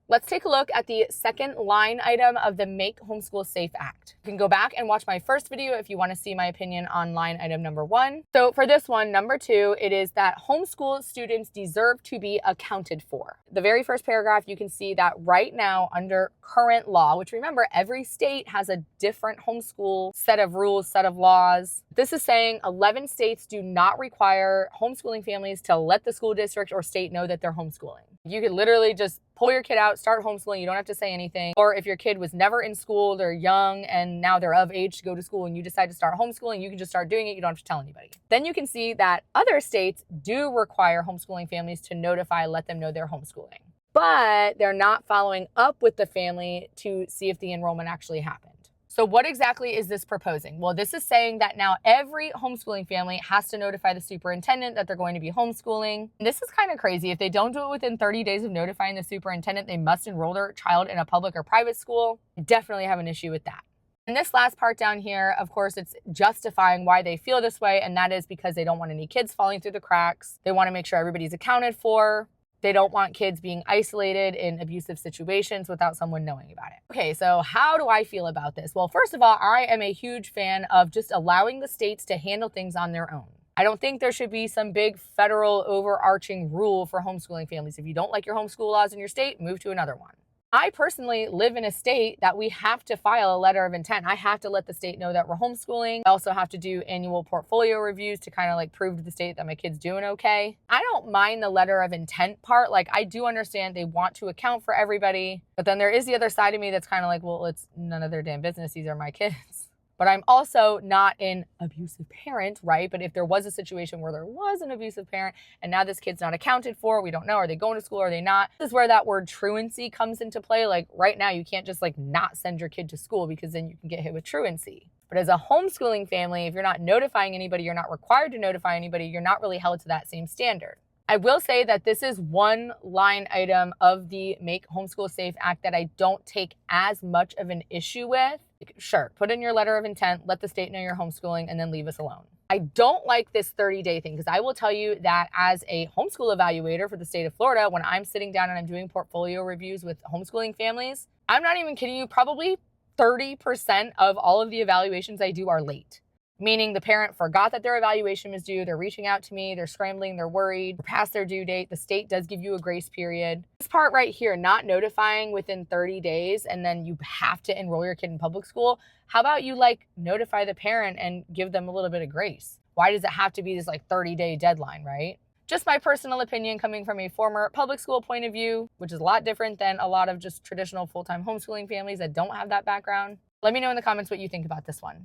Let's take a look at the second line item of the Make Homeschool Safe Act. You can go back and watch my first video if you want to see my opinion on line item number 1. So for this one, number 2, it is that homeschool students deserve to be accounted for. The very first paragraph, you can see that right now under current law, which remember, every state has a different homeschool set of rules, set of laws. This is saying 11 states do not require homeschooling families to let the school district or state know that they're homeschooling. You could literally just pull your kid out, start homeschooling. You don't have to say anything. Or if your kid was never in school, they're young and now they're of age to go to school and you decide to start homeschooling, you can just start doing it. You don't have to tell anybody. Then you can see that other states do require homeschooling families to notify, let them know they're homeschooling. But they're not following up with the family to see if the enrollment actually happened. So what exactly is this proposing? Well, this is saying that now every homeschooling family has to notify the superintendent that they're going to be homeschooling. And this is kind of crazy. If they don't do it within 30 days of notifying the superintendent, they must enroll their child in a public or private school. Definitely have an issue with that. And this last part down here, of course, it's justifying why they feel this way. And that is because they don't want any kids falling through the cracks. They want to make sure everybody's accounted for. They don't want kids being isolated in abusive situations without someone knowing about it. Okay, so how do I feel about this? Well, first of all, I am a huge fan of just allowing the states to handle things on their own. I don't think there should be some big federal overarching rule for homeschooling families. If you don't like your homeschool laws in your state, move to another one. I personally live in a state that we have to file a letter of intent. I have to let the state know that we're homeschooling. I also have to do annual portfolio reviews to kind of like prove to the state that my kid's doing okay. I don't mind the letter of intent part. Like, I do understand they want to account for everybody, but then there is the other side of me that's kind of like, well, it's none of their damn business. These are my kids. But I'm also not an abusive parent, right? But if there was a situation where there was an abusive parent and now this kid's not accounted for, we don't know, are they going to school, are they not? This is where that word truancy comes into play. Like right now, you can't just like not send your kid to school because then you can get hit with truancy. But as a homeschooling family, if you're not notifying anybody, you're not required to notify anybody, you're not really held to that same standard. I will say that this is one line item of the Make Homeschool Safe Act that I don't take as much of an issue with. Sure, put in your letter of intent, let the state know you're homeschooling, and then leave us alone. I don't like this 30-day thing because I will tell you that as a homeschool evaluator for the state of Florida, when I'm sitting down and I'm doing portfolio reviews with homeschooling families, I'm not even kidding you, probably 30% of all of the evaluations I do are late. Meaning the parent forgot that their evaluation was due, they're reaching out to me, they're scrambling, they're worried, they're past their due date. The state does give you a grace period. This part right here, not notifying within 30 days and then you have to enroll your kid in public school. How about you like notify the parent and give them a little bit of grace? Why does it have to be this like 30-day deadline, right? Just my personal opinion coming from a former public school point of view, which is a lot different than a lot of just traditional full-time homeschooling families that don't have that background. Let me know in the comments what you think about this one.